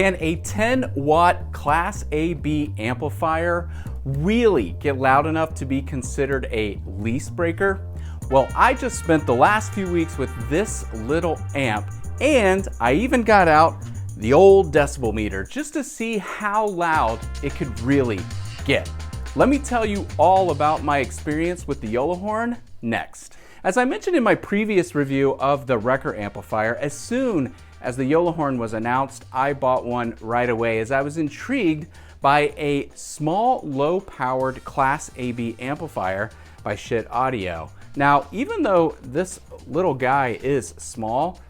Can a 10-watt Class AB amplifier really get loud enough to be considered a lease breaker? Well, I just spent the last few weeks with this little amp, and I even got out the old decibel meter just to see how loud it could really get. Let me tell you all about my experience with the Gjallarhorn next. As I mentioned in my previous review of the Rekkr amplifier, as soon as the Gjallarhorn was announced, I bought one right away as I was intrigued by a small, low-powered Class AB amplifier by Schiit Audio. Now, even though this little guy is small,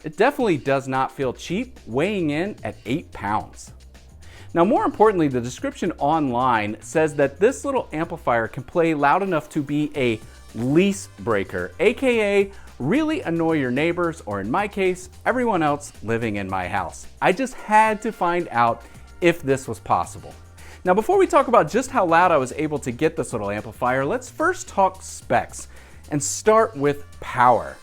it definitely does not feel cheap, weighing in at 8 pounds. Now, more importantly, the description online says that this little amplifier can play loud enough to be a lease breaker, aka really annoy your neighbors, or in my case, everyone else living in my house. I just had to find out if this was possible. Now, before we talk about just how loud I was able to get this little amplifier, let's first talk specs and start with power.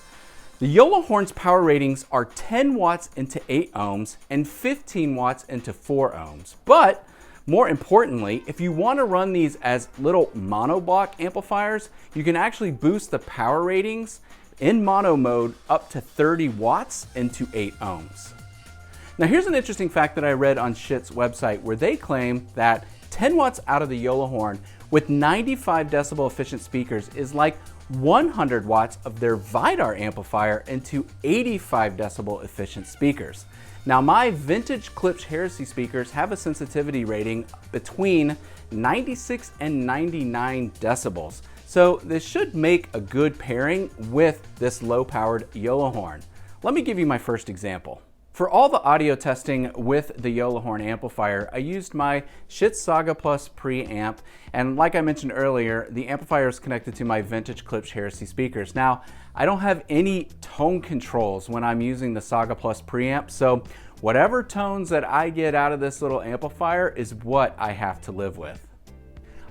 The Gjallarhorn's power ratings are 10 watts into 8 ohms and 15 watts into 4 ohms. But more importantly, if you want to run these as little monoblock amplifiers, you can actually boost the power ratings in mono mode up to 30 watts into 8 ohms. Now, here's an interesting fact that I read on Schiit's website where they claim that 10 watts out of the Gjallarhorn with 95 decibel efficient speakers is like 100 watts of their Vidar amplifier into 85 decibel efficient speakers. Now, my vintage Klipsch Heresy speakers have a sensitivity rating between 96 and 99 decibels. So this should make a good pairing with this low-powered Gjallarhorn. Let me give you my first example. For all the audio testing with the Gjallarhorn amplifier, I used my Schiit Saga Plus preamp, and like I mentioned earlier, the amplifier is connected to my vintage Klipsch Heresy speakers. Now, I don't have any tone controls when I'm using the Saga Plus preamp, so whatever tones that I get out of this little amplifier is what I have to live with.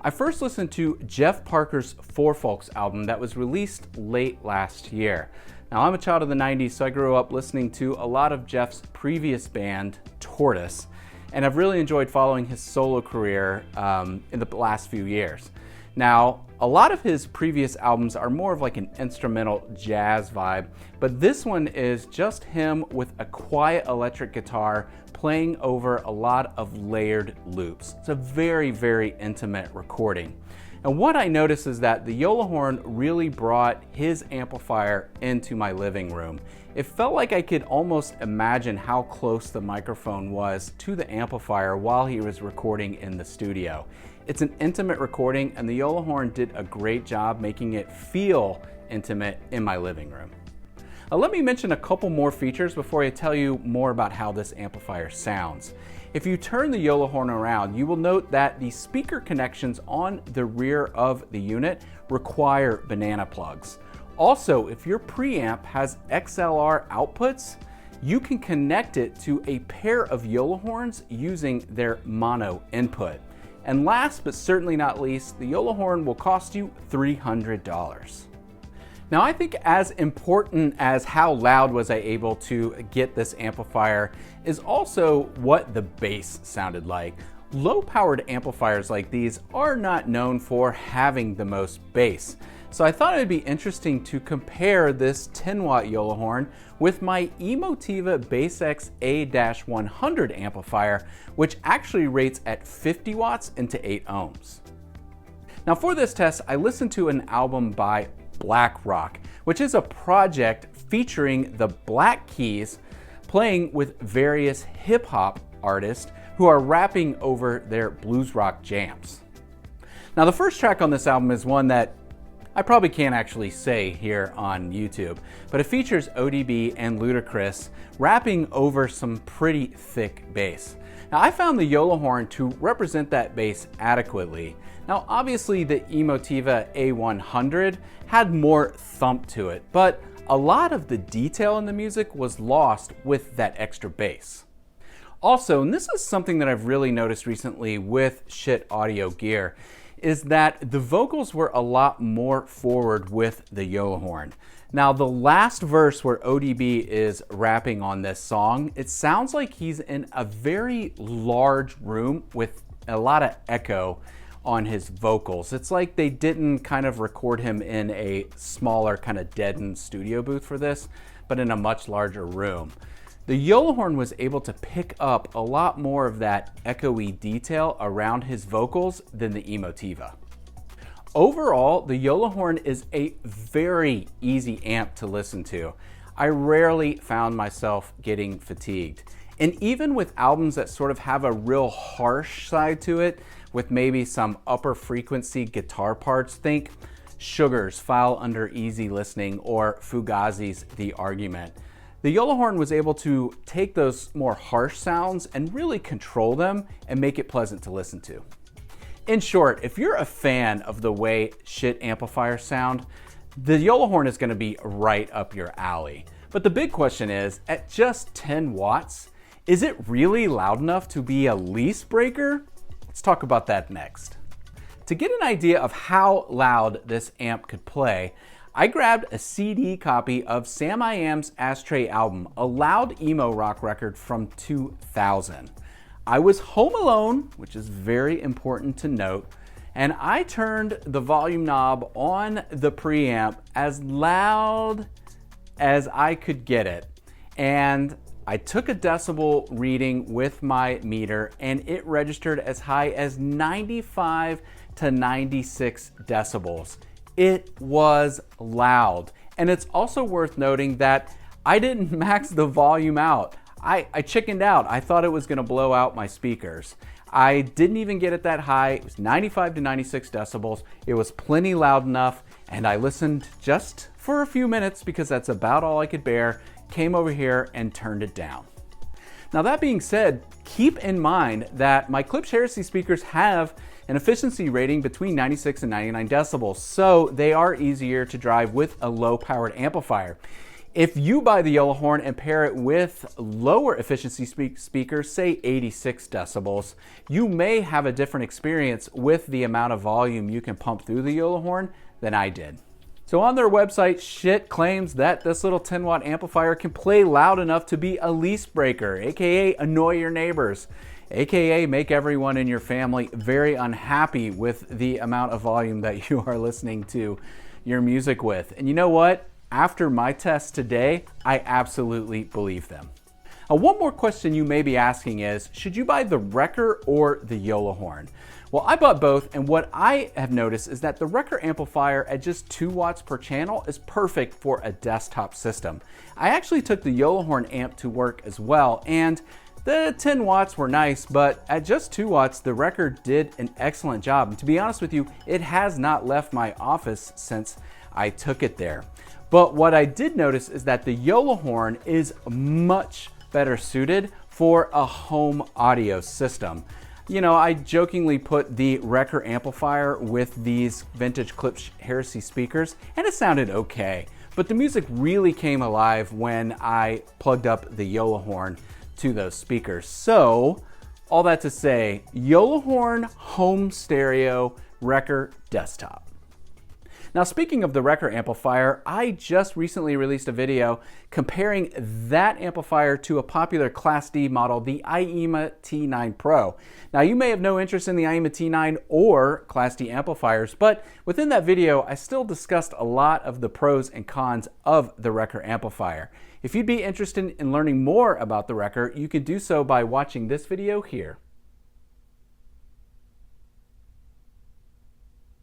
I first listened to Jeff Parker's Four Folks album that was released late last year. Now, I'm a child of the 90s, so I grew up listening to a lot of Jeff's previous band, Tortoise, and I've really enjoyed following his solo career in the last few years. Now, a lot of his previous albums are more of like an instrumental jazz vibe, but this one is just him with a quiet electric guitar playing over a lot of layered loops. It's a very, very intimate recording. And what I noticed is that the Gjallarhorn really brought his amplifier into my living room. It felt like I could almost imagine how close the microphone was to the amplifier while he was recording in the studio. It's an intimate recording, and the Gjallarhorn did a great job making it feel intimate in my living room. Let me mention a couple more features before I tell you more about how this amplifier sounds. If you turn the Gjallarhorn around, you will note that the speaker connections on the rear of the unit require banana plugs. Also, if your preamp has XLR outputs, you can connect it to a pair of Gjallarhorns using their mono input. And last but certainly not least, the Gjallarhorn will cost you $300. Now, I think as important as how loud was I able to get this amplifier is also what the bass sounded like. Low-powered amplifiers like these are not known for having the most bass. So I thought it'd be interesting to compare this 10-watt Gjallarhorn with my Emotiva BassX A-100 amplifier, which actually rates at 50 watts into 8 ohms. Now, for this test, I listened to an album by Black Rock, which is a project featuring the Black Keys playing with various hip-hop artists who are rapping over their blues rock jams. Now, the first track on this album is one that I probably can't actually say here on YouTube, but it features ODB and Ludacris rapping over some pretty thick bass. Now, I found the Gjallarhorn to represent that bass adequately. Now, obviously the Emotiva A100 had more thump to it, but a lot of the detail in the music was lost with that extra bass. Also, and this is something that I've really noticed recently with Schiit audio gear, is that the vocals were a lot more forward with the Gjallarhorn. Now the last verse where ODB is rapping on this song, it sounds like he's in a very large room with a lot of echo on his vocals. It's like they didn't kind of record him in a smaller kind of deadened studio booth for this, but in a much larger room. The Yola horn was able to pick up a lot more of that echoey detail around his vocals than the Emotiva. Overall, the Yola horn is a very easy amp to listen to. I rarely found myself getting fatigued. And even with albums that sort of have a real harsh side to it, with maybe some upper frequency guitar parts, think Sugar's File Under Easy Listening or Fugazi's The Argument. The Yola horn was able to take those more harsh sounds and really control them and make it pleasant to listen to. In short, if you're a fan of the way Schiit amplifiers sound, the Yola horn is going to be right up your alley. But the big question is, at just 10 watts, is it really loud enough to be a lease breaker? Let's talk about that next. To get an idea of how loud this amp could play, I grabbed a CD copy of Sam I Am's Ashtray album, a loud emo rock record from 2000. I was home alone, which is very important to note, and I turned the volume knob on the preamp as loud as I could get it. And I took a decibel reading with my meter and it registered as high as 95 to 96 decibels. It was loud. And it's also worth noting that I didn't max the volume out. I chickened out. I thought it was going to blow out my speakers. I didn't even get it that high. It was 95 to 96 decibels. It was plenty loud enough, and I listened just for a few minutes because that's about all I could bear, came over here and turned it down. Now that being said, keep in mind that my Klipsch Heresy speakers have an efficiency rating between 96 and 99 decibels, so they are easier to drive with a low-powered amplifier. If you buy the Yola horn and pair it with lower efficiency speakers, say 86 decibels, you may have a different experience with the amount of volume you can pump through the Yola horn than I did. So on their website, Schiit claims that this little 10-watt amplifier can play loud enough to be a lease breaker, aka annoy your neighbors, aka make everyone in your family very unhappy with the amount of volume that you are listening to your music with. And you know what? After my test today, I absolutely believe them. Now, one more question you may be asking is, should you buy the Rekkr or the Yola horn? Well, I bought both, and what I have noticed is that the Rekkr amplifier at just 2 watts per channel is perfect for a desktop system. I actually took the Yola horn amp to work as well, and the 10 watts were nice, but at just 2 watts, the Rekkr did an excellent job. And to be honest with you, it has not left my office since I took it there. But what I did notice is that the Yola horn is much better suited for a home audio system. You know, I jokingly put the Rekkr amplifier with these vintage Klipsch Heresy speakers, and it sounded okay. But the music really came alive when I plugged up the Yola horn to those speakers. So, all that to say, Yola horn, home stereo, Rekkr desktop. Now, speaking of the Rekkr amplifier, I just recently released a video comparing that amplifier to a popular Class D model, the IEMA T9 Pro. Now, you may have no interest in the IEMA T9 or Class D amplifiers, but within that video, I still discussed a lot of the pros and cons of the Rekkr amplifier. If you'd be interested in learning more about the Rekkr, you can do so by watching this video here.